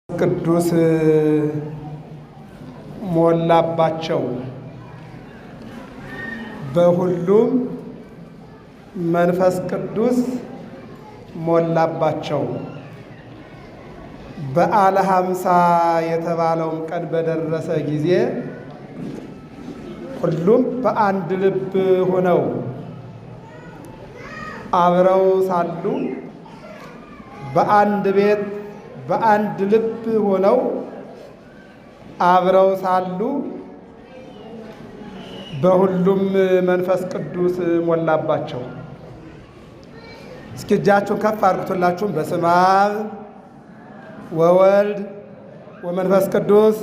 ቅዱስ ሞላባቸው በሁሉም መንፈስ ቅዱስ ሞላባቸው። በዓለ ሃምሳ የተባለውም ቀን በደረሰ ጊዜ ሁሉም በአንድ ልብ ሆነው አብረው ሳሉ በአንድ ቤት በአንድ ልብ ሆነው አብረው ሳሉ በሁሉም መንፈስ ቅዱስ ሞላባቸው። እስኪ እጃችሁን ከፍ አድርጉላችሁም። በስመ አብ ወወልድ ወመንፈስ ቅዱስ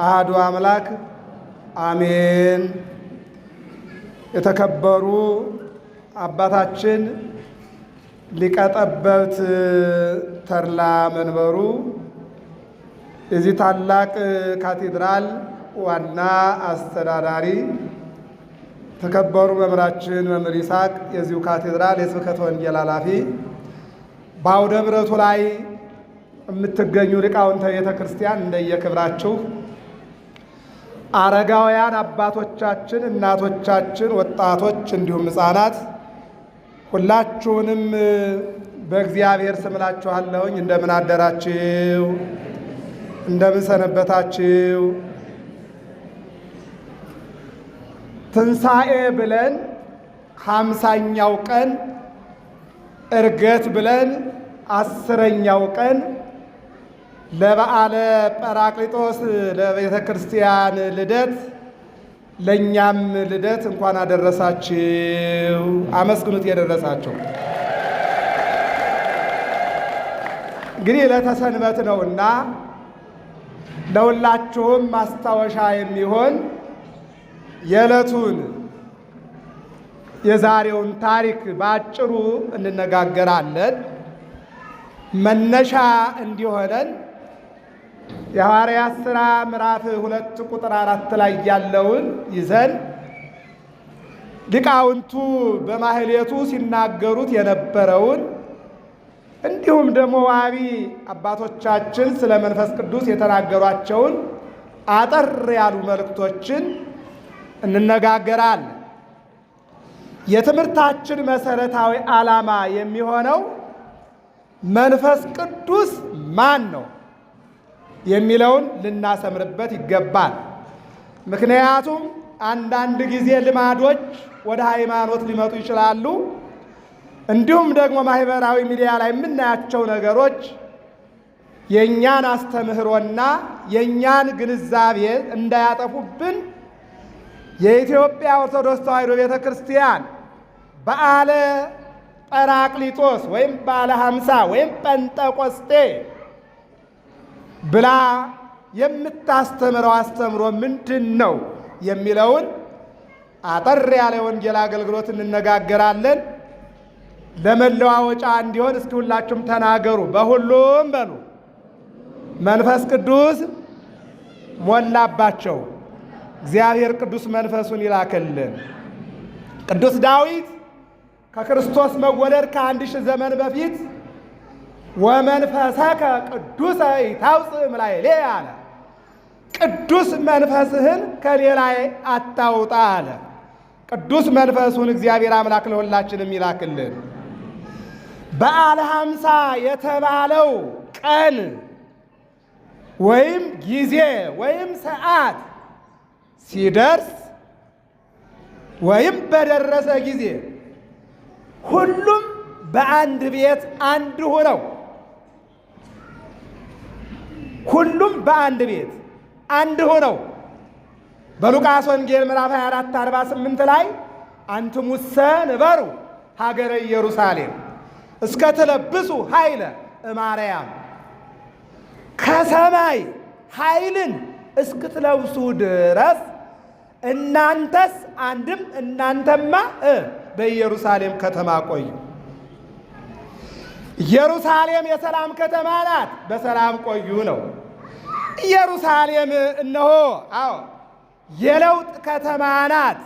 አሐዱ አምላክ አሜን። የተከበሩ አባታችን ሊቀ ጠበብት ተድላ መንበሩ የዚህ ታላቅ ካቴድራል ዋና አስተዳዳሪ፣ ተከበሩ መምህራችን መምህር ይስሐቅ የዚሁ ካቴድራል የስብከተ ወንጌል ኃላፊ፣ በአውደ ምሕረቱ ላይ የምትገኙ ሊቃውንተ ቤተ ክርስቲያን እንደየክብራችሁ፣ አረጋውያን አባቶቻችን፣ እናቶቻችን፣ ወጣቶች እንዲሁም ሕፃናት ሁላችሁንም በእግዚአብሔር ስም እላችኋለሁኝ። እንደምን አደራችሁ? እንደምን ሰነበታችሁ? ትንሣኤ ብለን 50ኛው ቀን፣ ዕርገት ብለን 10ኛው ቀን ለበዓለ ጰራቅሊጦስ ለቤተ ክርስቲያን ልደት ለእኛም ልደት እንኳን አደረሳችሁ። አመስግኑት የደረሳቸው። እንግዲህ ዕለተ ሰንበት ነውና ለሁላችሁም ማስታወሻ የሚሆን የዕለቱን የዛሬውን ታሪክ በአጭሩ እንነጋገራለን። መነሻ እንዲሆነን የሐዋርያት ሥራ ምዕራፍ 2 ቁጥር 4 ላይ ያለውን ይዘን ሊቃውንቱ በማህሌቱ ሲናገሩት የነበረውን እንዲሁም ደግሞ ዋቢ አባቶቻችን ስለ መንፈስ ቅዱስ የተናገሯቸውን አጠር ያሉ መልእክቶችን እንነጋገራለን። የትምህርታችን መሰረታዊ ዓላማ የሚሆነው መንፈስ ቅዱስ ማን ነው የሚለውን ልናሰምርበት ይገባል። ምክንያቱም አንዳንድ ጊዜ ልማዶች ወደ ሃይማኖት ሊመጡ ይችላሉ። እንዲሁም ደግሞ ማህበራዊ ሚዲያ ላይ የምናያቸው ነገሮች የእኛን አስተምህሮና የእኛን ግንዛቤ እንዳያጠፉብን የኢትዮጵያ ኦርቶዶክስ ተዋሕዶ ቤተ ክርስቲያን በዓለ ጰራቅሊጦስ ወይም በዓለ ሃምሳ ወይም ጴንጠቆስጤ ብላ የምታስተምረው አስተምሮ ምንድን ነው የሚለውን አጠር ያለ ወንጌል አገልግሎት እንነጋገራለን። ለመለዋወጫ እንዲሆን እስኪ ሁላችሁም ተናገሩ። በሁሉም በሉ መንፈስ ቅዱስ ሞላባቸው። እግዚአብሔር ቅዱስ መንፈሱን ይላክልን። ቅዱስ ዳዊት ከክርስቶስ መወለድ ከ1000 ዘመን በፊት ወመንፈሰከ ቅዱሰ ኢታውፅእ እምላዕሌ አለ። ቅዱስ መንፈስህን ከሌላዬ አታውጣ አለ። ቅዱስ መንፈሱን እግዚአብሔር አምላክ ለሁላችንም ይላክልን። በዓለ ሃምሳ የተባለው ቀን ወይም ጊዜ ወይም ሰዓት ሲደርስ ወይም በደረሰ ጊዜ ሁሉም በአንድ ቤት አንድ ሆነው ሁሉም በአንድ ቤት አንድ ሆነው በሉቃስ ወንጌል ምዕራፍ 24:48 ላይ አንትሙሰ ንበሩ ሀገረ ኢየሩሳሌም እስከ ትለብሱ ኃይለ እማርያም፣ ከሰማይ ኃይልን እስክትለብሱ ድረስ እናንተስ አንድም እናንተማ በኢየሩሳሌም ከተማ ቆዩ። ኢየሩሳሌም የሰላም ከተማ ናት። በሰላም ቆዩ ነው። ኢየሩሳሌም እነሆ የለውጥ ከተማ ናት።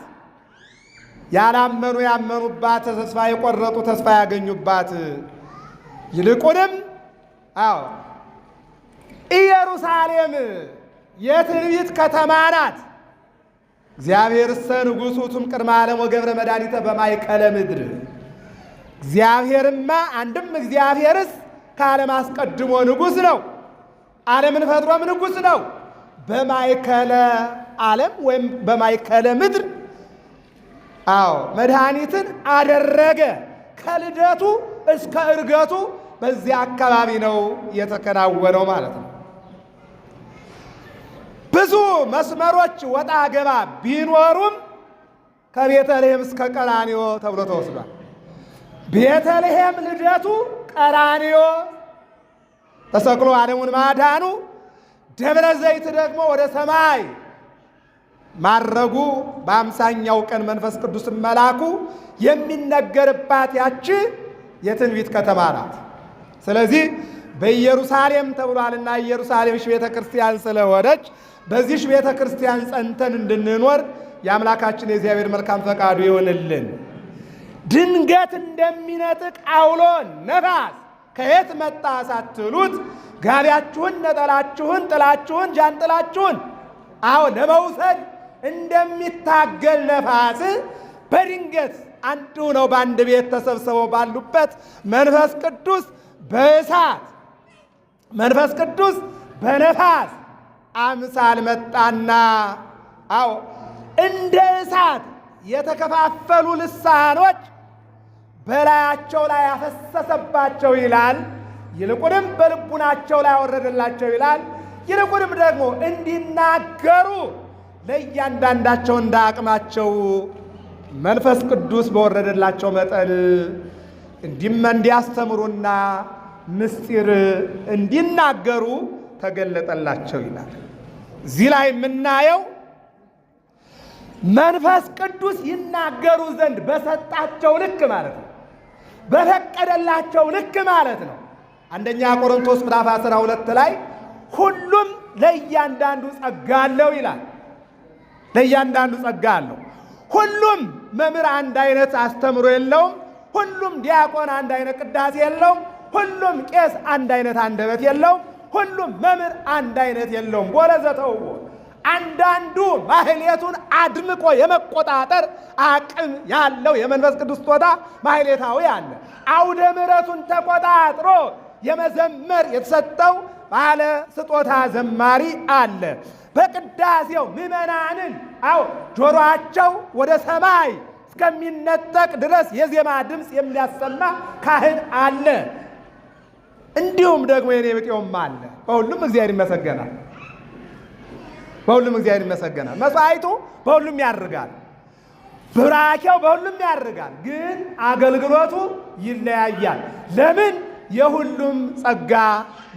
ያላመኑ ያመኑባት፣ ተስፋ የቆረጡ ተስፋ ያገኙባት፣ ይልቁንም ኢየሩሳሌም የትንቢት ከተማ ናት። እግዚአብሔርሰ ንጉሡ ውእቱም ቅድመ ዓለም ወገብረ መድኃኒተ በማእከለ ምድር። እግዚአብሔርማ አንድም እግዚአብሔርስ ከዓለም አስቀድሞ ንጉሥ ነው፣ ዓለምን ፈጥሮም ንጉሥ ነው። በማእከለ ዓለም ወይም በማእከለ ምድር መድኃኒትን አደረገ። ከልደቱ እስከ ዕርገቱ በዚያ አካባቢ ነው የተከናወነው ማለት ነው። ብዙ መስመሮች ወጣ ገባ ቢኖሩም ከቤተልሔም እስከ ቀራንዮ ተብሎ ተወስዷል። ቤተልሔም ልደቱ፣ ቀራንዮ ተሰቅሎ ዓለሙን ማዳኑ፣ ደብረ ዘይት ደግሞ ወደ ሰማይ ማረጉ፣ በአምሳኛው ቀን መንፈስ ቅዱስ መላኩ የሚነገርባት ያቺ የትንቢት ከተማ ናት። ስለዚህ በኢየሩሳሌም ተብሏልና ኢየሩሳሌምሽ ቤተ ክርስቲያን ስለሆነች በዚህሽ ቤተ ክርስቲያን ጸንተን እንድንኖር የአምላካችን የእግዚአብሔር መልካም ፈቃዱ ይሆንልን። ድንገት እንደሚነጥቅ አውሎ ነፋስ ከየት መጣ ሳትሉት ጋቢያችሁን፣ ነጠላችሁን፣ ጥላችሁን፣ ጃንጥላችሁን ለመውሰድ እንደሚታገል ነፋስ በድንገት አንዱ ነው በአንድ ቤት ተሰብስበው ባሉበት መንፈስ ቅዱስ በእሳት መንፈስ ቅዱስ በነፋስ አምሳል መጣና እንደ እሳት የተከፋፈሉ ልሳኖች በላያቸው ላይ ያፈሰሰባቸው ይላል። ይልቁንም በልቡናቸው ላይ ያወረደላቸው ይላል። ይልቁንም ደግሞ እንዲናገሩ ለእያንዳንዳቸው እንደ አቅማቸው መንፈስ ቅዱስ በወረደላቸው መጠን እንዲያስተምሩና ምስጢር እንዲናገሩ ተገለጠላቸው ይላል። እዚህ ላይ የምናየው መንፈስ ቅዱስ ይናገሩ ዘንድ በሰጣቸው ልክ ማለት ነው፣ በፈቀደላቸው ልክ ማለት ነው። አንደኛ ቆሮንቶስ ምዕራፍ 12 ላይ ሁሉም ለእያንዳንዱ ጸጋ አለው ይላል። ለእያንዳንዱ ጸጋ አለው። ሁሉም መምህር አንድ አይነት አስተምሮ የለውም። ሁሉም ዲያቆን አንድ አይነት ቅዳሴ የለውም። ሁሉም ቄስ አንድ አይነት አንደበት የለውም። ሁሉም መምህር አንድ አይነት የለውም። ወለዘተውቦ አንዳንዱ ማህሌቱን አድምቆ የመቆጣጠር አቅም ያለው የመንፈስ ቅዱስ ስጦታ ማህሌታዊ አለ። አውደ ምሕረቱን ተቆጣጥሮ የመዘመር የተሰጠው ባለ ስጦታ ዘማሪ አለ። በቅዳሴው ምዕመናንን ጆሮአቸው ወደ ሰማይ እስከሚነጠቅ ድረስ የዜማ ድምፅ የሚያሰማ ካህን አለ። እንዲሁም ደግሞ የኔ ብጤውም አለ። በሁሉም እግዚአብሔር ይመሰገናል። በሁሉም እግዚአብሔር ይመሰገናል። መስዋዕቱ በሁሉም ያርጋል፣ ብራኬው በሁሉም ያርጋል። ግን አገልግሎቱ ይለያያል። ለምን? የሁሉም ጸጋ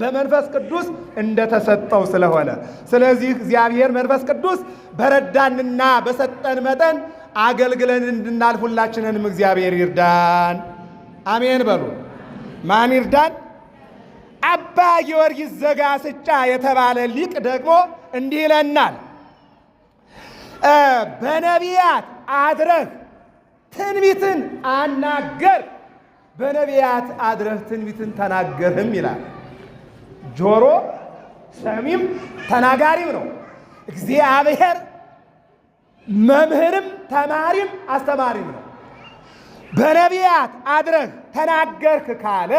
በመንፈስ ቅዱስ እንደተሰጠው ስለሆነ። ስለዚህ እግዚአብሔር መንፈስ ቅዱስ በረዳንና በሰጠን መጠን አገልግለን እንድናልፍ ሁላችንንም እግዚአብሔር ይርዳን። አሜን በሉ። ማን ይርዳን? አባ ጊዮርጊስ ዘጋስጫ የተባለ ሊቅ ደግሞ እንዲህ ይለናል። በነቢያት አድረህ ትንቢትን አናገር፣ በነቢያት አድረህ ትንቢትን ተናገርህም ይላል። ጆሮ ሰሚም ተናጋሪም ነው እግዚአብሔር። መምህርም ተማሪም አስተማሪም ነው። በነቢያት አድረህ ተናገርክ ካለ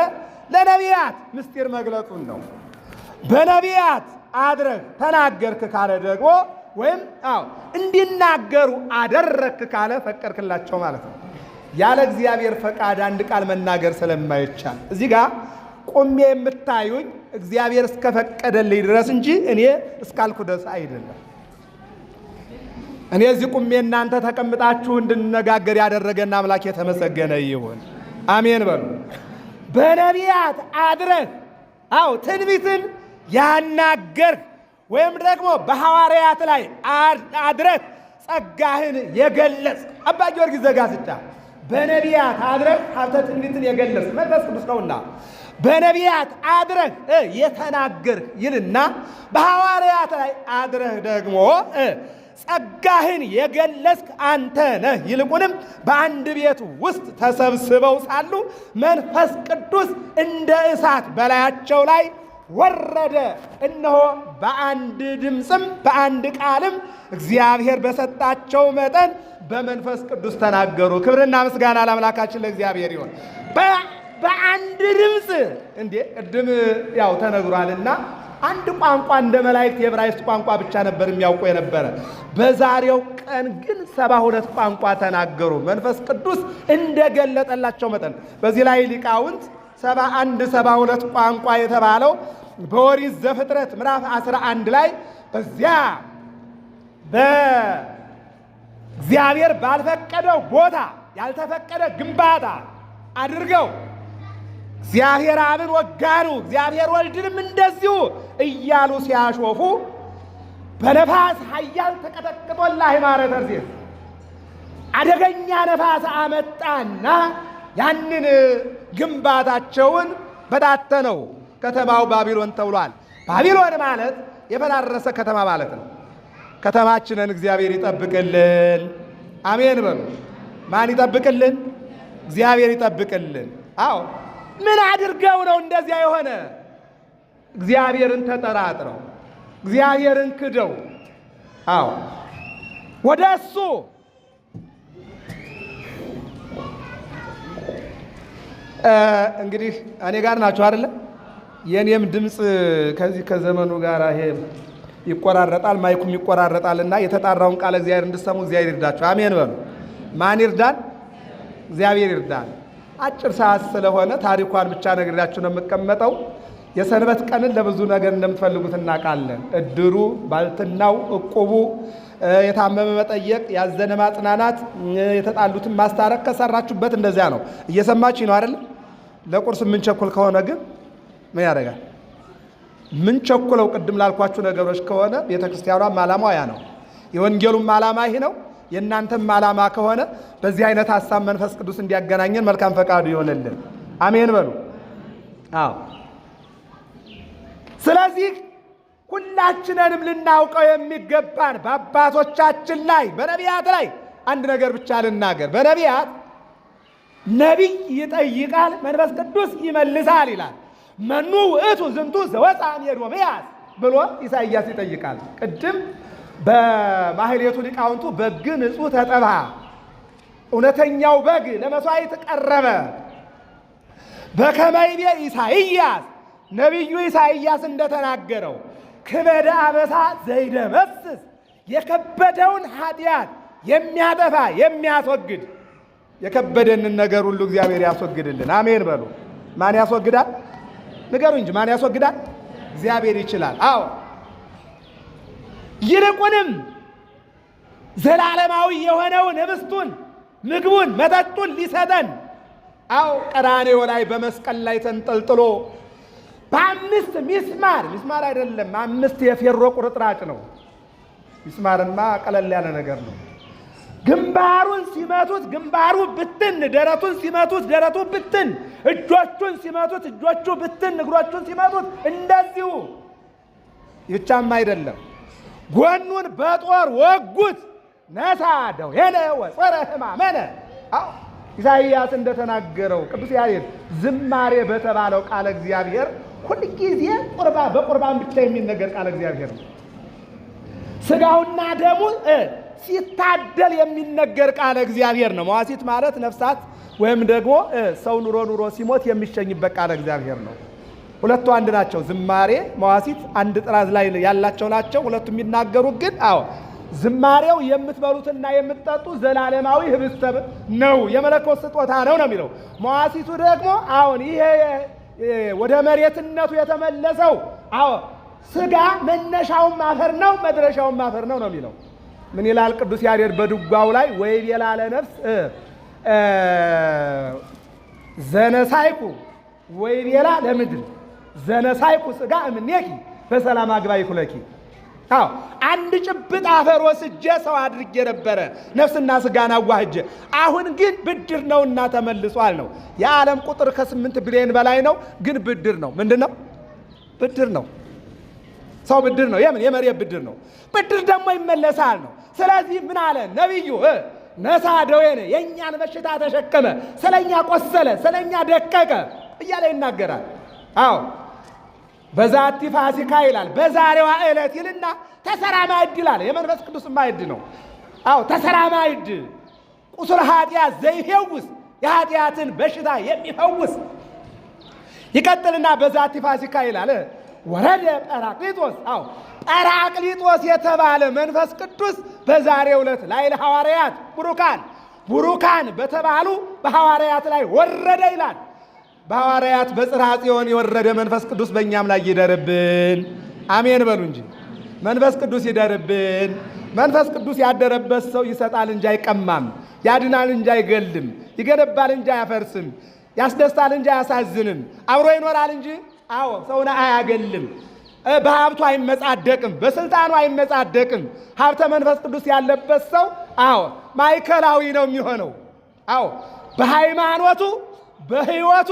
ለነቢያት ምስጢር መግለጹን ነው። በነቢያት አድረህ ተናገርክ ካለ ደግሞ ወይም እንዲናገሩ አደረግክ ካለ ፈቀድክላቸው ማለት ነው። ያለ እግዚአብሔር ፈቃድ አንድ ቃል መናገር ስለማይቻል እዚህ ጋር ቆሜ የምታዩኝ እግዚአብሔር እስከፈቀደልኝ ድረስ እንጂ እኔ እስካልኩ ድረስ አይደለም። እኔ እዚህ ቁሜ እናንተ ተቀምጣችሁ እንድንነጋገር ያደረገና አምላክ የተመሰገነ ይሁን። አሜን በሉ። በነቢያት አድረህ ትንቢትን ያናገርህ ወይም ደግሞ በሐዋርያት ላይ አድረህ ጸጋህን የገለጽ አባ ጊዮርጊስ ዘጋስጫ በነቢያት አድረህ ሀብተ ትንቢትን የገለጽ መንፈስ ቅዱስ ነውና በነቢያት አድረህ የተናገርህ ይልና በሐዋርያት ላይ አድረህ ደግሞ ጸጋህን የገለጽክ አንተ ነህ። ይልቁንም በአንድ ቤት ውስጥ ተሰብስበው ሳሉ መንፈስ ቅዱስ እንደ እሳት በላያቸው ላይ ወረደ። እነሆ በአንድ ድምፅም በአንድ ቃልም እግዚአብሔር በሰጣቸው መጠን በመንፈስ ቅዱስ ተናገሩ። ክብርና ምስጋና ለአምላካችን ለእግዚአብሔር ይሁን። በአንድ ድምፅ እንዴ ቅድም ያው ተነግሯልና አንድ ቋንቋ እንደ መላእክት የዕብራይስጥ ቋንቋ ብቻ ነበር የሚያውቁ የነበረ። በዛሬው ቀን ግን 72 ቋንቋ ተናገሩ መንፈስ ቅዱስ እንደገለጠላቸው መጠን። በዚህ ላይ ሊቃውንት 72 ቋንቋ የተባለው በኦሪት ዘፍጥረት ምዕራፍ 11 ላይ በዚያ በእግዚአብሔር ባልፈቀደው ቦታ ያልተፈቀደ ግንባታ አድርገው እግዚአብሔር አብን ወጋኑ እግዚአብሔር ወልድንም እንደዚሁ እያሉ ሲያሾፉ በነፋስ ኃያል ተቀጠቅጦላ ሂማረ ተርሴስ አደገኛ ነፋስ አመጣና ያንን ግንባታቸውን በታተነው። ከተማው ባቢሎን ተብሏል። ባቢሎን ማለት የፈራረሰ ከተማ ማለት ነው። ከተማችንን እግዚአብሔር ይጠብቅልን። አሜን በሉ። ማን ይጠብቅልን? እግዚአብሔር ይጠብቅልን። አዎ ምን አድርገው ነው እንደዚያ የሆነ? እግዚአብሔርን ተጠራጥረው እግዚአብሔርን ክደው። አዎ ወደ እሱ እንግዲህ እኔ ጋር ናቸው አይደለ? የኔም ድምፅ ከዚህ ከዘመኑ ጋር ይሄ ይቆራረጣል፣ ማይኩም ይቆራረጣልና የተጣራውን ቃል እግዚአብሔር እንድሰሙ እግዚአብሔር ይርዳችሁ። አሜን በሉ። ማን ይርዳን? እግዚአብሔር ይርዳን። አጭር ሰዓት ስለሆነ ታሪኳን ብቻ ነግሬያችሁ ነው የምቀመጠው። የሰንበት ቀንን ለብዙ ነገር እንደምትፈልጉት እናውቃለን። እድሩ፣ ባልትናው፣ እቁቡ፣ የታመመ መጠየቅ፣ ያዘነ ማጽናናት፣ የተጣሉትን ማስታረቅ ከሰራችሁበት እንደዚያ ነው። እየሰማችሁ ነው አይደል? ለቁርስ የምንቸኩል ከሆነ ግን ምን ያደርጋል? ምን ቸኩለው ቅድም ላልኳችሁ ነገሮች ከሆነ ቤተክርስቲያኗም ዓላማው ያ ነው። የወንጌሉም ዓላማ ይህ ነው። የእናንተም ዓላማ ከሆነ በዚህ አይነት ሐሳብ መንፈስ ቅዱስ እንዲያገናኘን መልካም ፈቃዱ ይሆንልን። አሜን በሉ። አዎ ስለዚህ ሁላችንንም ልናውቀው የሚገባን በአባቶቻችን ላይ በነቢያት ላይ አንድ ነገር ብቻ ልናገር። በነቢያት ነቢይ ይጠይቃል፣ መንፈስ ቅዱስ ይመልሳል ይላል። መኑ ውእቱ ዝንቱ ዘወፅአ እምኤዶምያስ ብሎ ኢሳይያስ ይጠይቃል። ቅድም በማህሌቱ ሊቃውንቱ በግ ንጹሕ ተጠብሐ፣ እውነተኛው በግ ለመሥዋዕት ቀረበ። በከመ ይቤ ኢሳይያስ ነቢዩ ኢሳይያስ እንደተናገረው ክበደ አበሳ ዘይደመስስ፣ የከበደውን ኃጢአት የሚያጠፋ የሚያስወግድ፣ የከበደንን ነገር ሁሉ እግዚአብሔር ያስወግድልን። አሜን በሉ። ማን ያስወግዳል? ንገሩ እንጂ ማን ያስወግዳል? እግዚአብሔር ይችላል። አዎ ይልቁንም ዘላለማዊ የሆነውን ህብስቱን፣ ምግቡን፣ መጠጡን ሊሰጠን አዎ ቀራንዮ ላይ በመስቀል ላይ ተንጠልጥሎ በ5 ሚስማር አይደለም 5 የፌሮ ቁርጥራጭ ነው። ሚስማርማ ቀለል ያለ ነገር ነው። ግንባሩን ሲመቱት ግንባሩ ብትን፣ ደረቱን ሲመቱት ደረቱ ብትን፣ እጆቹን ሲመቱት እጆቹ ብትን፣ እግሮቹን ሲመቱት እንደዚሁ። ይቻም አይደለም ጎኑን በጦር ወጉት። ነሣ ደዌነ ወጾረ ሕማመነ። አዎ ኢሳይያስ እንደተናገረው ቅዱስ ያሬድ ዝማሬ በተባለው ቃለ እግዚአብሔር ሁልጊዜ በቁርባን ብቻ የሚነገር ቃለ እግዚአብሔር ነው። ስጋውና ደሙ ሲታደል የሚነገር ቃለ እግዚአብሔር ነው። መዋሲት ማለት ነፍሳት ወይም ደግሞ ሰው ኑሮ ሲሞት የሚሸኝበት ቃለ እግዚአብሔር ነው። ሁለቱ አንድ ናቸው። ዝማሬ መዋሲት አንድ ጥራዝ ላይ ያላቸው ናቸው። ሁለቱ የሚናገሩት ግን አዎ ዝማሬው የምትበሉትና የምትጠጡ ዘላለማዊ ህብስት ነው፣ የመለኮት ስጦታ ነው ነው የሚለው። መዋሲቱ ደግሞ አሁን ይሄ ወደ መሬትነቱ የተመለሰው አዎ ስጋ መነሻውም አፈር ነው መድረሻውም አፈር ነው ነው የሚለው። ምን ይላል ቅዱስ ያሬድ በድጓው ላይ? ወይ ቤላ ለነፍስ ዘነሳይኩ ወይ ቤላ ለምድር ዘነሳይኩ ስጋ እምኔኪ በሰላም አግባይኩ ለኪ። አዎ አንድ ጭብጥ አፈር ወስጄ ሰው አድርጌ ነበረ ነፍስና ስጋን አዋህጄ፣ አሁን ግን ብድር ነውና ተመልሷል ነው። የዓለም ቁጥር ከ8 ቢሊዮን በላይ ነው፣ ግን ብድር ነው። ምንድን ነው? ብድር ነው። ሰው ብድር ነው። የምን የመሬት ብድር ነው። ብድር ደግሞ ይመለሳል ነው። ስለዚህ ምን አለ ነቢዩ? ነሣ ደዌነ፣ የእኛን በሽታ ተሸከመ፣ ስለኛ ቆሰለ፣ ስለኛ ደቀቀ እያለ ይናገራል። አዎ በዛቲ ፋሲካ ይላል። በዛሬዋ ዕለት ይልና ተሰራ ማዕድ ይላል። የመንፈስ ቅዱስ ማዕድ ነው። አዎ ተሰራ ማዕድ ቁስለ ኃጢአት ዘይፈውስ የኃጢአትን በሽታ የሚፈውስ ይቀጥልና በዛቲ ፋሲካ ይላል ወረደ ጰራቅሊጦስ። አዎ ጰራቅሊጦስ የተባለ መንፈስ ቅዱስ በዛሬው ዕለት ላይ ለሐዋርያት ቡሩካን በተባሉ በሐዋርያት ላይ ወረደ ይላል። በሐዋርያት በጽርሐ ጽዮን የወረደ መንፈስ ቅዱስ በእኛም ላይ ይደርብን። አሜን በሉ እንጂ። መንፈስ ቅዱስ ይደርብን። መንፈስ ቅዱስ ያደረበት ሰው ይሰጣል እንጂ አይቀማም፣ ያድናል እንጂ አይገልም፣ ይገነባል እንጂ አያፈርስም፣ ያስደስታል እንጂ አያሳዝንም፣ አብሮ ይኖራል እንጂ አዎ ሰውን አያገልም፣ በሀብቱ አይመጻደቅም፣ በስልጣኑ አይመጻደቅም። ሀብተ መንፈስ ቅዱስ ያለበት ሰው አዎ ማዕከላዊ ነው የሚሆነው። አዎ በሃይማኖቱ፣ በሕይወቱ፣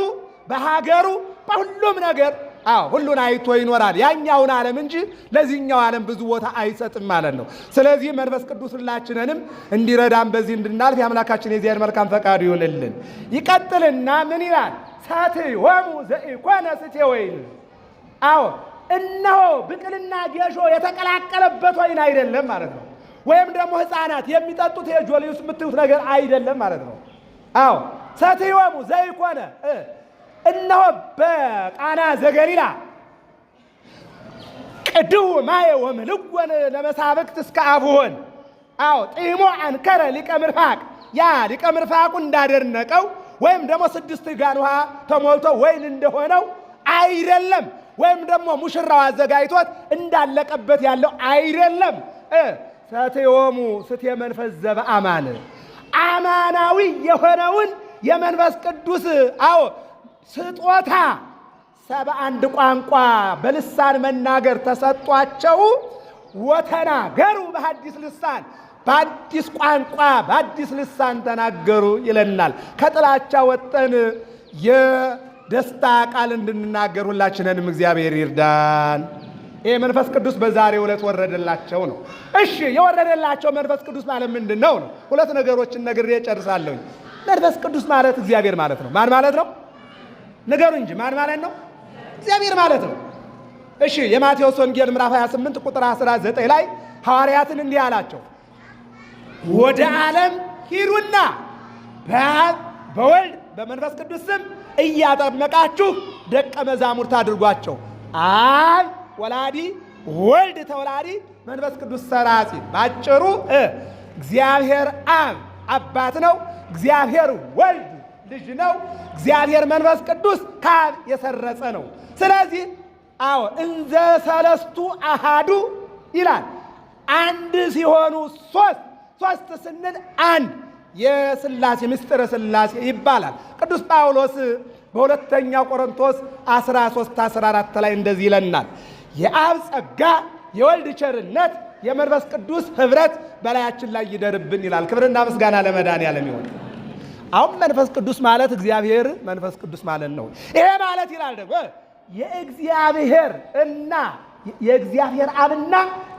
በሀገሩ፣ በሁሉም ነገር አዎ ሁሉን አይቶ ይኖራል። ያኛውን ዓለም እንጂ ለዚህኛው ዓለም ብዙ ቦታ አይሰጥም ማለት ነው። ስለዚህ መንፈስ ቅዱስ ሁላችንንም እንዲረዳን በዚህ እንድናልፍ የአምላካችን የእግዚአብሔር መልካም ፈቃዱ ይሁንልን። ይቀጥልና ምን ይላል? ሰትዮሙ ዘኢኮነ ስቴ ወይን። አዎ እነሆ ብቅልና ጌሾ የተቀላቀለበት ወይን አይደለም ማለት ነው። ወይም ደግሞ ሕፃናት የሚጠጡት የጆሊዩስ የምትሉት ነገር አይደለም ማለት ነው። አዎ ሰትዮሙ ዘኢኮነ እነሆ በቃና ዘገሊላ ቅድው ማየ ወምልወን ለመሳብክት እስከ አብሆን። አዎ ጢሞ አንከረ ሊቀ ምርፋቅ ያ ሊቀ ምርፋቁ እንዳደርነቀው ወይም ደግሞ 6 ጋን ውሃ ተሞልቶ ወይን እንደሆነው አይደለም። ወይም ደግሞ ሙሽራው አዘጋጅቶት እንዳለቀበት ያለው አይደለም። ሰትዮሙ ስቴ መንፈስ ዘበአማን አማናዊ የሆነውን የመንፈስ ቅዱስ አዎ ስጦታ 71 ቋንቋ በልሳን መናገር ተሰጧቸው። ወተናገሩ በሐዲስ ልሳን በአዲስ ቋንቋ በአዲስ ልሳን ተናገሩ ይለናል። ከጥላቻ ወጠን የደስታ ቃል እንድንናገር ሁላችንንም እግዚአብሔር ይርዳን። ይህ መንፈስ ቅዱስ በዛሬው ዕለት ወረደላቸው ነው። እሺ የወረደላቸው መንፈስ ቅዱስ ማለት ምንድን ነው? ሁለት ነገሮችን ነግሬ ጨርሳለሁ። መንፈስ ቅዱስ ማለት እግዚአብሔር ማለት ነው። ማን ማለት ነው? ንገሩ እንጂ ማን ማለት ነው? እግዚአብሔር ማለት ነው። እሺ የማቴዎስ ወንጌል ምዕራፍ 28 ቁጥር 19 ላይ ሐዋርያትን እንዲህ አላቸው፣ ወደ ዓለም ሂዱና በአብ በወልድ በመንፈስ ቅዱስ ስም እያጠመቃችሁ ደቀ መዛሙርት አድርጓቸው። አብ ወላዲ፣ ወልድ ተወላዲ፣ መንፈስ ቅዱስ ሰራጺ። ባጭሩ እግዚአብሔር አብ አባት ነው፣ እግዚአብሔር ወልድ ልጅ ነው፣ እግዚአብሔር መንፈስ ቅዱስ ከአብ የሰረጸ ነው። ስለዚህ አዎ እንዘ ሰለስቱ አሃዱ ይላል። አንድ ሲሆኑ ሶስት ስንል አንድ የሥላሴ ምስጢረ ሥላሴ ይባላል። ቅዱስ ጳውሎስ በሁለተኛው ቆሮንቶስ 13:14 ላይ እንደዚህ ይለናል፣ የአብ ጸጋ የወልድ ቸርነት የመንፈስ ቅዱስ ኅብረት በላያችን ላይ ይደርብን ይላል። ክብርና ምስጋና ለመድኃኔዓለም ይሁን። አሁን መንፈስ ቅዱስ ማለት እግዚአብሔር መንፈስ ቅዱስ ማለት ነው። ይሄ ማለት ይላል ደግሞ የእግዚአብሔር እና የእግዚአብሔር አብና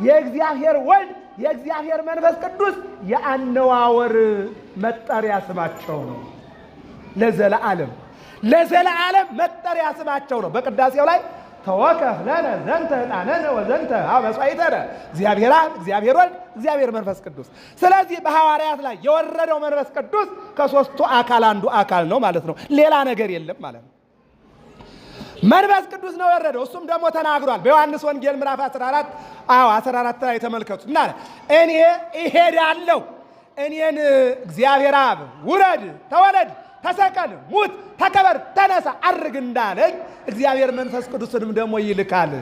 የእግዚአብሔር ወልድ የእግዚአብሔር መንፈስ ቅዱስ የአነዋወር መጠሪያ ስማቸው ነው። ለዘለዓለም መጠሪያ ስማቸው ነው። በቅዳሴው ላይ ተወከፍ ለነ ዘንተ ዕጣነነ ወዘንተ መስዋዕተነ እግዚአብሔር አብ፣ እግዚአብሔር ወልድ፣ እግዚአብሔር መንፈስ ቅዱስ። ስለዚህ በሐዋርያት ላይ የወረደው መንፈስ ቅዱስ ከሦስቱ አካል አንዱ አካል ነው ማለት ነው። ሌላ ነገር የለም ማለት ነው። መንፈስ ቅዱስ ነው የወረደው። እሱም ደግሞ ተናግሯል በዮሐንስ ወንጌል ምዕራፍ 14 ላይ ተመልከቱት እና እኔ እሄዳለሁ፣ እኔን እግዚአብሔር አብ ውረድ፣ ተወለድ፣ ተሰቀል፣ ሙት፣ ተቀበር፣ ተነሳ፣ አርግ እንዳለኝ እግዚአብሔር መንፈስ ቅዱስንም ደግሞ ይልካል።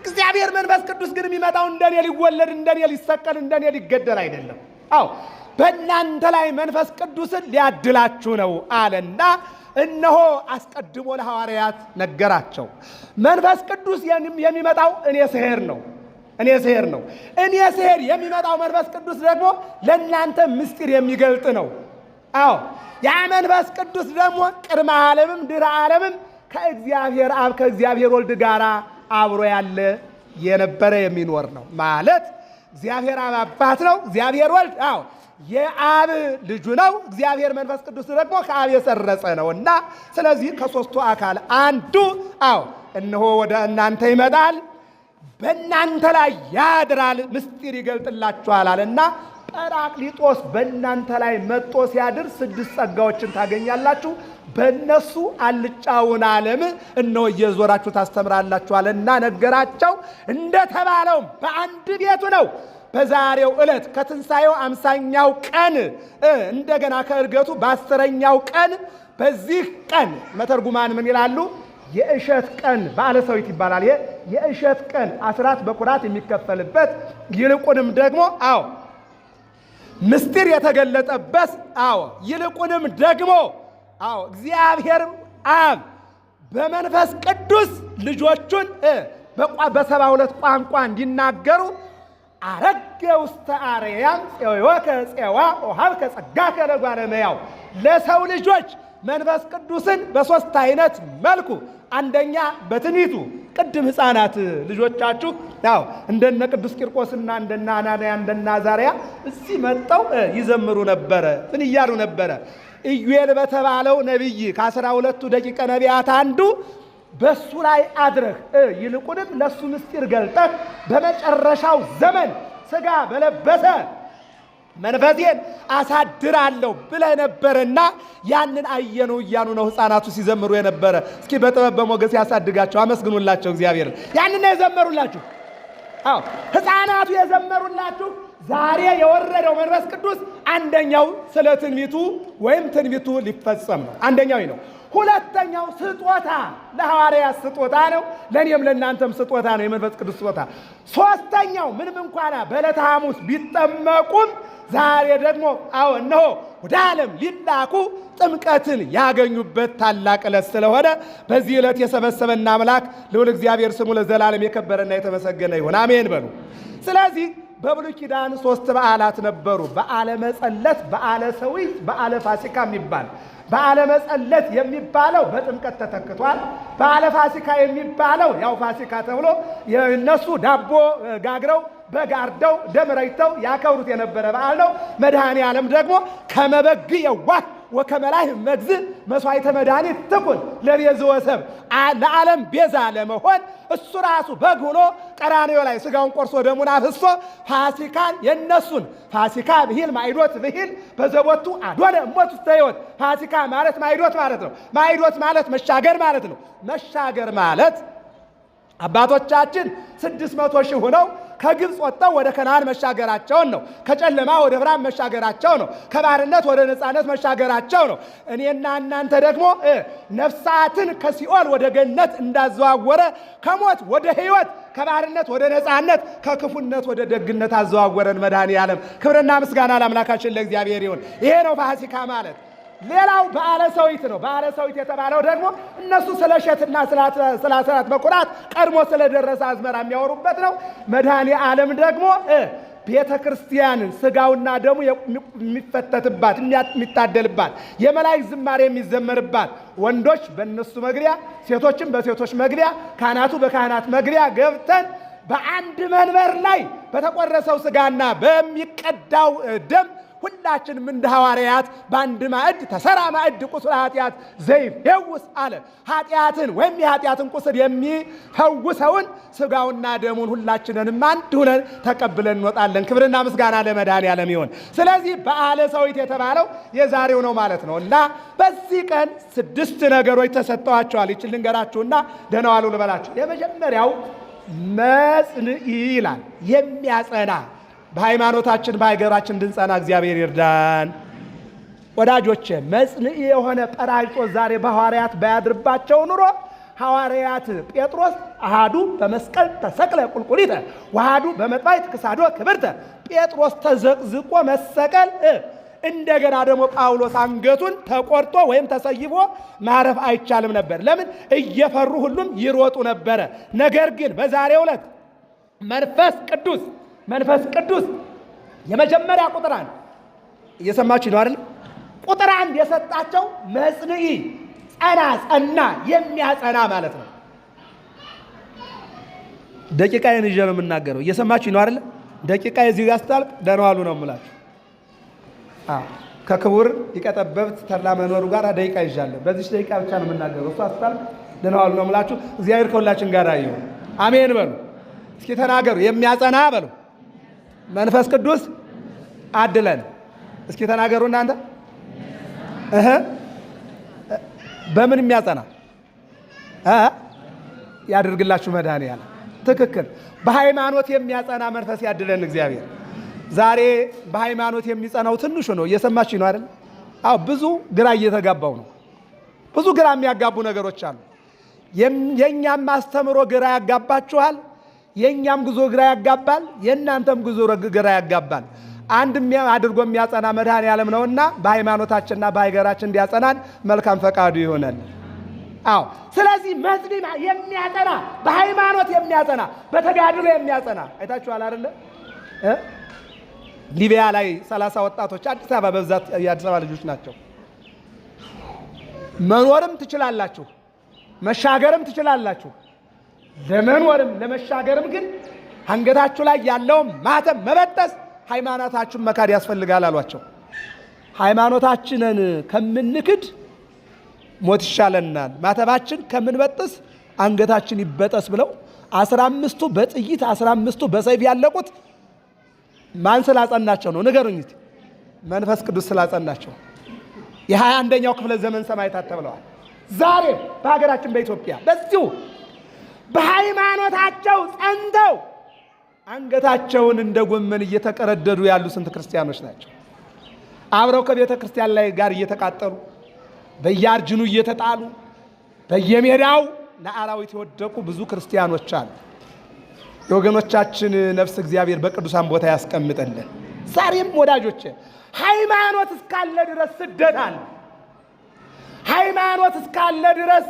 እግዚአብሔር መንፈስ ቅዱስ ግን የሚመጣው እንደኔ ሊወለድ፣ እንደኔ ሊሰቀል፣ እንደኔ ሊገደል አይደለም። አዎ በእናንተ ላይ መንፈስ ቅዱስን ሊያድላችሁ ነው አለና እነሆ አስቀድሞ ለሐዋርያት ነገራቸው። መንፈስ ቅዱስ የሚመጣው እኔ ስሄድ ነው። እኔ ስሄድ የሚመጣው መንፈስ ቅዱስ ደግሞ ለእናንተ ምስጢር የሚገልጥ ነው። አዎ ያ መንፈስ ቅዱስ ደግሞ ቅድመ ዓለምም ድኅረ ዓለምም ከእግዚአብሔር አብ ከእግዚአብሔር ወልድ ጋር አብሮ ያለ የነበረ የሚኖር ነው ማለት እግዚአብሔር አብ አባት ነው። እግዚአብሔር ወልድ አዎ የአብ ልጁ ነው። እግዚአብሔር መንፈስ ቅዱስ ደግሞ ከአብ የሰረጸ ነው እና ስለዚህ ከሦስቱ አካል አንዱ አዎ እነሆ ወደ እናንተ ይመጣል፣ በእናንተ ላይ ያድራል፣ ምስጢር ይገልጥላችኋል አለና ጰራቅሊጦስ በእናንተ ላይ መጥቶ ሲያድር 6 ጸጋዎችን ታገኛላችሁ። በእነሱ አልጫውን ዓለም እነሆ እየዞራችሁ ታስተምራላችኋልና ነገራቸው። እንደተባለው በአንድ ቤቱ ነው። በዛሬው ዕለት ከትንሣኤው 50ኛው ቀን እንደገና ከዕርገቱ በ10ኛው ቀን በዚህ ቀን መተርጉማን ምን ይላሉ? የእሸት ቀን በዓለ ሰዊት ይባላል። ይሄ የእሸት ቀን አስራት በኩራት የሚከፈልበት ይልቁንም ደግሞ ምስጢር የተገለጠበት ይልቁንም ደግሞ እግዚአብሔር አብ በመንፈስ ቅዱስ ልጆቹን በ72 ቋንቋ እንዲናገሩ አረገ ውስተ አርያም ፄወከ ፄዋ ወሀብከ ጸጋከ ለጓለ እመሕያው ለሰው ልጆች መንፈስ ቅዱስን በ3 አይነት መልኩ አንደኛ በትንቢቱ ቅድም ሕፃናት ልጆቻችሁ እንደነ ቅዱስ ቂርቆስና እንደነ አናንያ እንደነ አዛርያ እዚህ መጥተው ይዘምሩ ነበረ። ምን እያሉ ነበረ? ኢዩኤል በተባለው ነቢይ ከ12ቱ ደቂቀ ነቢያት አንዱ በሱ ላይ አድረህ ይልቁንም ለሱ ምስጢር ገልጠህ በመጨረሻው ዘመን ሥጋ በለበሰ መንፈሴን አሳድራለሁ ብለህ ነበርና ያንን አየኑ እያኑ ነው ሕፃናቱ ሲዘምሩ የነበረ። እስኪ በጥበብ በሞገስ ያሳድጋቸው፣ አመስግኑላቸው እግዚአብሔር። ያንን ነው የዘመሩላችሁ። ሕፃናቱ የዘመሩላችሁ ዛሬ የወረደው መንፈስ ቅዱስ አንደኛው ስለ ትንቢቱ ወይም ትንቢቱ ሊፈጸም ነው። አንደኛው ነው። ሁለተኛው ስጦታ ለሐዋርያት ስጦታ ነው። ለእኔም ለእናንተም ስጦታ ነው፣ የመንፈስ ቅዱስ ስጦታ። ሶስተኛው ምንም እንኳን በዕለተ ሐሙስ ቢጠመቁም ዛሬ ደግሞ እነሆ ወደ ዓለም ሊላኩ ጥምቀትን ያገኙበት ታላቅ ዕለት ስለሆነ በዚህ ዕለት የሰበሰበን አምላክ ልዑል እግዚአብሔር ስሙ ለዘላለም የከበረና የተመሰገነ ይሁን፣ አሜን በሉ። ስለዚህ በብሉይ ኪዳን 3 በዓላት ነበሩ። በዓለ መጸለት፣ በዓለ ሰዊት፣ በዓለ ፋሲካ የሚባል። በዓለ መጸለት የሚባለው በጥምቀት ተተክቷል። በዓለ ፋሲካ የሚባለው ያው ፋሲካ ተብሎ እነሱ ዳቦ ጋግረው በግ አርደው ደም ረጭተው ያከብሩት የነበረ በዓል ነው። መድኃኔ ዓለም ደግሞ ከመበግ የዋህ ወከመላይ መግዝእ መስዋዕተ መድኃኒት ትኩን ለቤዝወ ሰብእ ለዓለም ቤዛ ለመሆን እሱ ራሱ በግ ሆኖ ቀራንዮ ላይ ሥጋውን ቆርሶ ደሙን አፍሶ ፋሲካን የነሱን ፋሲካ ብሂል ማይዶት ብሂል በዘቦቱ አዶነ እሞት ውስተ ሕይወት። ፋሲካ ማለት ማይዶት ማለት ነው። ማይዶት ማለት መሻገር ማለት ነው። መሻገር ማለት አባቶቻችን 600 ሺህ ሆነው ከግብፅ ወጥተው ወደ ከነዓን መሻገራቸውን ነው። ከጨለማ ወደ ብርሃን መሻገራቸው ነው። ከባርነት ወደ ነፃነት መሻገራቸው ነው። እኔና እናንተ ደግሞ ነፍሳትን ከሲኦል ወደ ገነት እንዳዘዋወረ ከሞት ወደ ሕይወት፣ ከባርነት ወደ ነፃነት፣ ከክፉነት ወደ ደግነት አዘዋወረን መድኃኔ ዓለም። ክብርና ምስጋና ለአምላካችን ለእግዚአብሔር ይሁን። ይሄ ነው ፋሲካ ማለት። ሌላው በዓለ ሰዊት ነው። በዓለ ሰዊት የተባለው ደግሞ እነሱ ስለ እሸትና ስለ አስራት በኩራት ቀድሞ ስለደረሰ አዝመራ የሚያወሩበት ነው። መድኃኔ ዓለም ደግሞ ቤተ ክርስቲያንን ሥጋውና ደሙ የሚፈተትባት የሚታደልባት፣ የመላእክት ዝማሬ የሚዘመርባት፣ ወንዶች በእነሱ መግቢያ፣ ሴቶችም በሴቶች መግቢያ፣ ካህናቱ በካህናት መግቢያ ገብተን በአንድ መንበር ላይ በተቆረሰው ሥጋና በሚቀዳው ደም ሁላችንም እንደ ሐዋርያት በአንድ ማዕድ ተሰራ ማዕድ ቁስለ ኃጢአት ዘይፈውስ አለ። ኃጢአትን ወይም የኃጢአትን ቁስል የሚፈውሰውን ሥጋውና ደሙን ሁላችንንም አንድ ሆነን ተቀብለን እንወጣለን። ክብርና ምስጋና ለመድኃኔ ዓለም ይሁን። ስለዚህ በዓለ ሰዊት የተባለው የዛሬው ነው ማለት ነው እና በዚህ ቀን 6 ነገሮች ተሰጥተዋቸዋል። ይችን ልንገራችሁና ደህና ዋሉ ልበላችሁ። የመጀመሪያው መጽንዒ ይላል፣ የሚያጸና በሃይማኖታችን በሀገራችን እንድንጸና እግዚአብሔር ይርዳን። ወዳጆቼ መጽንዒ የሆነ ጰራቅሊጦስ ዛሬ በሐዋርያት ባያድርባቸው ኑሮ ሐዋርያት ጴጥሮስ አሃዱ በመስቀል ተሰቅለ ቁልቁሊተ ወአሃዱ በመጥባዕት ክሳዶ ክብርተ፣ ጴጥሮስ ተዘቅዝቆ መሰቀል፣ እንደገና ደግሞ ጳውሎስ አንገቱን ተቆርጦ ወይም ተሰይፎ ማረፍ አይቻልም ነበር። ለምን? እየፈሩ ሁሉም ይሮጡ ነበረ። ነገር ግን በዛሬው ዕለት መንፈስ ቅዱስ የመጀመሪያ ቁጥር 1 እየሰማችሁ ነው አይደል? ቁጥር 1 የሰጣቸው መጽንዒ ጸና የሚያጸና ማለት ነው። ደቂቃዬን ይዤ ነው የምናገረው። እየሰማችሁ ነው አይደል? ደቂቃ እዚህ ጋር ስታልቅ ደህና ዋሉ ነው የምላችሁ። ከክቡር ሊቀ ጠበብት ተድላ መኖሩ ጋር ደቂቃ ይዣለሁ። በዚህ ደቂቃ ብቻ ነው የምናገረው። እሷ ስታልቅ ደህና ዋሉ ነው የምላችሁ። እግዚአብሔር ከሁላችን ጋር ይሁን። አሜን በሉ። እስኪ ተናገሩ። የሚያጸና በሉ መንፈስ ቅዱስ አድለን። እስኪ ተናገሩ እናንተ። በምን የሚያጸና ያድርግላችሁ መድኃኒዓለም። ትክክል። በሃይማኖት የሚያጸና መንፈስ ያድለን እግዚአብሔር። ዛሬ በሃይማኖት የሚጸናው ትንሹ ነው። እየሰማችሁ ነው አይደል? አዎ፣ ብዙ ግራ እየተጋባው ነው። ብዙ ግራ የሚያጋቡ ነገሮች አሉ። የኛም አስተምሮ ግራ ያጋባችኋል። የኛም ጉዞ ግራ ያጋባል። የእናንተም ጉዞ ግራ ያጋባል። አንድ አድርጎ የሚያጸና መድኃኒዓለም ነውና በሃይማኖታችንና በሀገራችን እንዲያጸናን መልካም ፈቃዱ ይሆናል። አዎ፣ ስለዚህ መስሊም የሚያጸና በሃይማኖት የሚያጸና በተጋድሎ የሚያጸና አይታችኋል አይደለ? ሊቢያ ላይ 30 ወጣቶች አዲስ አበባ በብዛት የአዲስ አበባ ልጆች ናቸው። መኖርም ትችላላችሁ፣ መሻገርም ትችላላችሁ። ለመኖርም ለመሻገርም ግን አንገታችሁ ላይ ያለውን ማተም መበጠስ ሃይማኖታችሁን መካድ ያስፈልጋል አሏቸው። ሃይማኖታችንን ከምንክድ ሞት ይሻለናል፣ ማተባችን ከምንበጥስ አንገታችን ይበጠስ ብለው 15ቱ በጥይት 15ቱ በሰይፍ ያለቁት ማን ስላጸናቸው ነው? ንገሩኝ እስቲ። መንፈስ ቅዱስ ስላጸናቸው። የ21ኛው ክፍለ ዘመን ሰማዕታት ተብለዋል። ዛሬም በሀገራችን በኢትዮጵያ በዚሁ በሃይማኖታቸው ጸንተው አንገታቸውን እንደ ጎመን እየተቀረደዱ ያሉ ስንት ክርስቲያኖች ናቸው። አብረው ከቤተ ክርስቲያን ላይ ጋር እየተቃጠሉ በየአርጅኑ እየተጣሉ በየሜዳው ለአራዊት የወደቁ ብዙ ክርስቲያኖች አሉ። የወገኖቻችን ነፍስ እግዚአብሔር በቅዱሳን ቦታ ያስቀምጠልን። ዛሬም ወዳጆቼ ሃይማኖት እስካለ ድረስ ስደት አለ። ሃይማኖት እስካለ ድረስ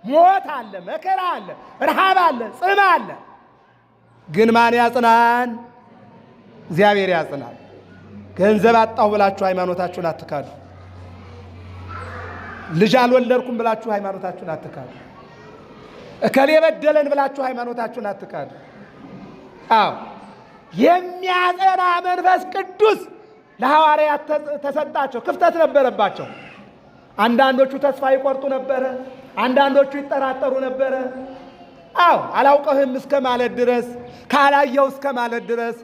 ሞት አለ፣ መከራ አለ፣ ረሃብ አለ፣ ጽም አለ። ግን ማን ያጽናን? እግዚአብሔር ያጽናል። ገንዘብ አጣሁ ብላችሁ ሃይማኖታችሁን አትካዱ። ልጅ አልወለድኩም ብላችሁ ሃይማኖታችሁን አትካዱ። እከሌ በደለን ብላችሁ ሃይማኖታችሁን አትካዱ። አዎ፣ የሚያጸና መንፈስ ቅዱስ ለሐዋርያት ተሰጣቸው። ክፍተት ነበረባቸው። አንዳንዶቹ ተስፋ ይቆርጡ ነበረ፣ አንዳንዶቹ ይጠራጠሩ ነበረ። አዎ፣ አላውቀህም እስከ ማለት ድረስ፣ ካላየው እስከ ማለት ድረስ፣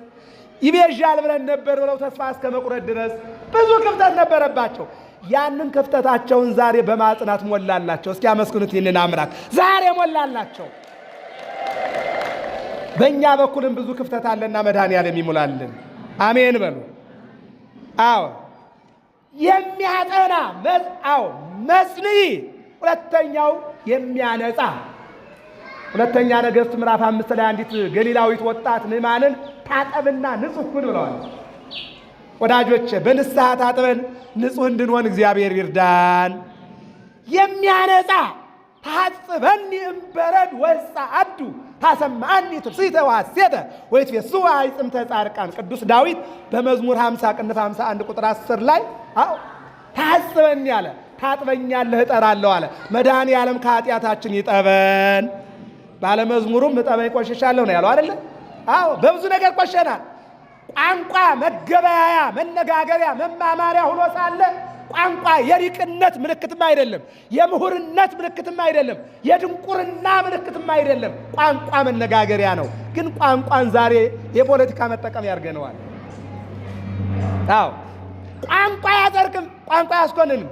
ይቤዣል ብለን ነበር ብለው ተስፋ እስከ መቁረጥ ድረስ ብዙ ክፍተት ነበረባቸው። ያንን ክፍተታቸውን ዛሬ በማጽናት ሞላላቸው። እስኪ አመስግኑት ይህንን አምላክ። ዛሬ ሞላላቸው። በእኛ በኩልም ብዙ ክፍተት አለና መድኃኒዓለም ይሙላልን። አሜን በሉ። አዎ፣ የሚያጸና መስልይ። ሁለተኛው የሚያነጻ። ሁለተኛ ነገሥት ምዕራፍ 5 ላይ አንዲት ገሊላዊት ወጣት ንዕማንን ታጠብና ንጹሕ ሁን ብለዋል። ወዳጆቼ በንስሐ ታጥበን ንጹሕ እንድንሆን እግዚአብሔር ይርዳን። የሚያነጻ ታጽበኒ እምበረድ ወጻአዱ ታሰማኒ ትፍሥሕተ ወሐሴተ ወይትፌስሑ አዕጽምተ ጻድቃን። ቅዱስ ዳዊት በመዝሙር 50 ቅንፍ 51 ቁጥር 10 ላይ ታጽበኒ አለ። ታጥበኛለህ እጠራለሁ አለ። መድኃኒዓለም ከኃጢአታችን ይጠበን። ባለመዝሙሩም እጠበኝ ቆሽሻለሁ ነው ያለው አይደለ? አዎ፣ በብዙ ነገር ቆሸናል። ቋንቋ መገበያያ፣ መነጋገሪያ፣ መማማሪያ ሆኖ ሳለ ቋንቋ የሊቅነት ምልክትም አይደለም፣ የምሁርነት ምልክትም አይደለም፣ የድንቁርና ምልክትም አይደለም። ቋንቋ መነጋገሪያ ነው። ግን ቋንቋን ዛሬ የፖለቲካ መጠቀም ያርገነዋል። አዎ፣ ቋንቋ ያጸድቅም፣ ቋንቋ ያስኮንንም።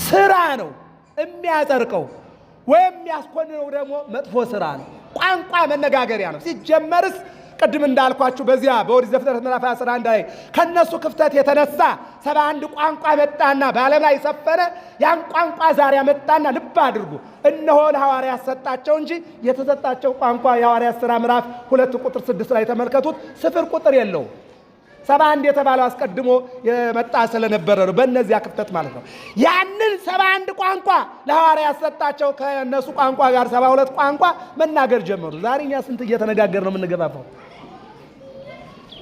ስራ ነው የሚያጸድቀው፣ ወይም የሚያስኮንነው ደግሞ መጥፎ ስራ ነው። ቋንቋ መነጋገሪያ ነው። ሲጀመርስ ቅድም እንዳልኳችሁ በዚያ በኦሪት ዘፍጥረት ምዕራፍ 11 ላይ ከነሱ ክፍተት የተነሳ 71 ቋንቋ መጣና በዓለም ላይ ሰፈረ። ያን ቋንቋ ዛሬ መጣና ልብ አድርጉ፣ እነሆ ለሐዋርያት ሰጣቸው እንጂ የተሰጣቸው ቋንቋ የሐዋርያት ሥራ ምዕራፍ 2 ቁጥር 6 ላይ ተመልከቱት፣ ስፍር ቁጥር የለውም። 71 የተባለው አስቀድሞ የመጣ ስለነበረ ነው። በእነዚያ ክፍተት ማለት ነው። ያንን 71 ቋንቋ ለሐዋርያት ሰጣቸው። ከእነሱ ቋንቋ ጋር 72 ቋንቋ መናገር ጀመሩ። ዛሬ እኛ ስንት እየተነጋገር ነው የምንገባባው?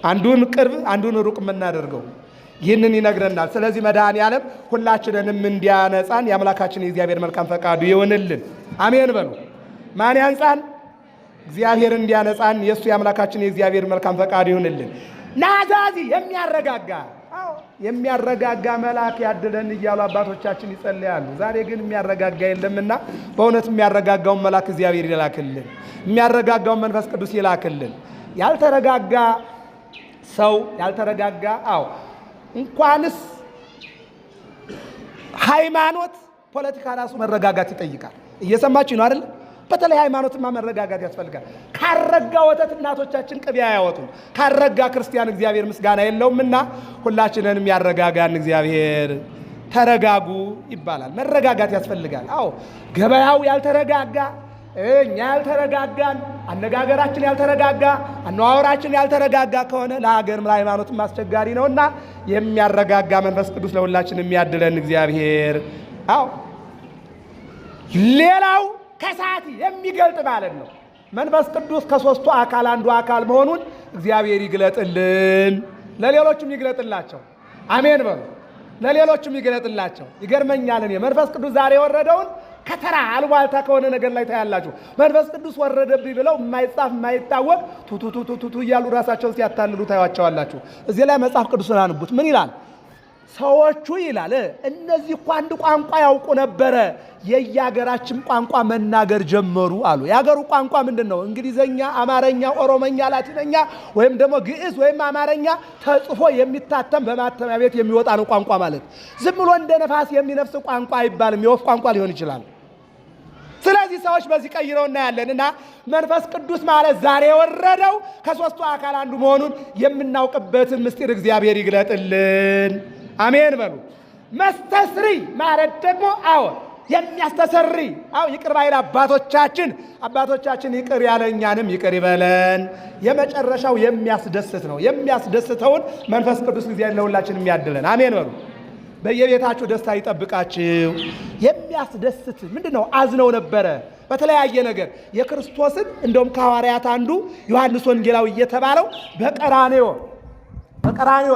አንዱን ቅርብ አንዱን ሩቅ የምናደርገው ይህንን ይነግረናል። ስለዚህ መድኃኒዓለም ሁላችንንም እንዲያነጻን የአምላካችን የእግዚአብሔር መልካም ፈቃዱ ይሆንልን። አሜን በሉ። ማን ያንጻን? እግዚአብሔር እንዲያነጻን የእሱ የአምላካችን የእግዚአብሔር መልካም ፈቃዱ ይሆንልን። ናዛዚ የሚያረጋጋ የሚያረጋጋ መልአክ ያድለን እያሉ አባቶቻችን ይጸልያሉ። ዛሬ ግን የሚያረጋጋ የለምና በእውነት የሚያረጋጋውን መልአክ እግዚአብሔር ይላክልን፣ የሚያረጋጋውን መንፈስ ቅዱስ ይላክልን። ያልተረጋጋ ሰው እንኳንስ ሃይማኖት ፖለቲካ ራሱ መረጋጋት ይጠይቃል። እየሰማችሁ ነው አይደል? በተለይ ሃይማኖትማ መረጋጋት ያስፈልጋል። ካረጋ ወተት እናቶቻችን ቅቤ አያወጡም። ካረጋ ክርስቲያን እግዚአብሔር ምስጋና የለውምና ሁላችንንም ያረጋጋን እግዚአብሔር። ተረጋጉ ይባላል። መረጋጋት ያስፈልጋል። ገበያው ያልተረጋጋ፣ እኛ ያልተረጋጋን፣ አነጋገራችን ያልተረጋጋ፣ አነዋወራችን ያልተረጋጋ ከሆነ ለሀገርም ለሃይማኖትም አስቸጋሪ ነውና የሚያረጋጋ መንፈስ ቅዱስ ለሁላችን የሚያድለን እግዚአብሔር። ሌላው ከሳት የሚገልጥ ማለት ነው። መንፈስ ቅዱስ ከሦስቱ አካል አንዱ አካል መሆኑን እግዚአብሔር ይግለጥልን፣ ለሌሎችም ይግለጥላቸው። አሜን በሉ። ለሌሎችም ይግለጥላቸው። ይገርመኛል። እኔ መንፈስ ቅዱስ ዛሬ የወረደውን ከተራ አልባልታ ከሆነ ነገር ላይ ታያላችሁ። መንፈስ ቅዱስ ወረደብኝ ብለው የማይጻፍ የማይታወቅ ቱቱቱቱቱ እያሉ ራሳቸውን ሲያታልሉ ታያቸዋላችሁ። እዚህ ላይ መጽሐፍ ቅዱስን አንቡት። ምን ይላል? ሰዎቹ ይላል እነዚህ እኮ አንድ ቋንቋ ያውቁ ነበረ፣ የየሀገራችን ቋንቋ መናገር ጀመሩ አሉ። የሀገሩ ቋንቋ ምንድን ነው? እንግሊዘኛ፣ አማረኛ፣ ኦሮመኛ፣ ላቲነኛ ወይም ደግሞ ግዕዝ ወይም አማረኛ ተጽፎ የሚታተም በማተሚያ ቤት የሚወጣ ነው ቋንቋ ማለት። ዝም ብሎ እንደ ነፋስ የሚነፍስ ቋንቋ አይባልም። የወፍ ቋንቋ ሊሆን ይችላል። ስለዚህ ሰዎች በዚህ ቀይረው እናያለን። እና መንፈስ ቅዱስ ማለት ዛሬ የወረደው ከሦስቱ አካል አንዱ መሆኑን የምናውቅበትን ምስጢር እግዚአብሔር ይግለጥልን። አሜን በሉ። መስተስሪ ማለት ደግሞ የሚያስተሰሪ ይቅር ባይል አባቶቻችን ይቅር ያለ እኛንም ይቅር ይበለን። የመጨረሻው የሚያስደስት ነው። የሚያስደስተውን መንፈስ ቅዱስ እግዚአብሔር ለሁላችን የሚያድለን። አሜን በሉ። በየቤታችሁ ደስታ ይጠብቃችሁ። የሚያስደስት ምንድነው? አዝነው ነበረ በተለያየ ነገር የክርስቶስን እንደውም ከሐዋርያት አንዱ ዮሐንስ ወንጌላዊ እየተባለው በቀራንዮ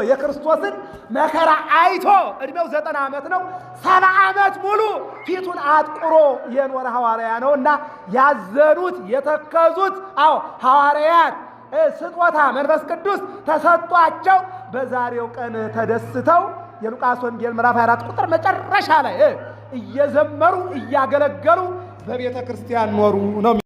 የክርስቶስን መከራ አይቶ እድሜው 90 ዓመት ነው። 70 ዓመት ሙሉ ፊቱን አጥቁሮ የኖረ ሐዋርያ ነው እና ያዘኑት የተከዙት ሐዋርያት ስጦታ መንፈስ ቅዱስ ተሰጧቸው በዛሬው ቀን ተደስተው የሉቃስ ወንጌል ምዕራፍ 24 ቁጥር መጨረሻ ላይ እየዘመሩ እያገለገሉ በቤተ ክርስቲያን ኖሩ ነው።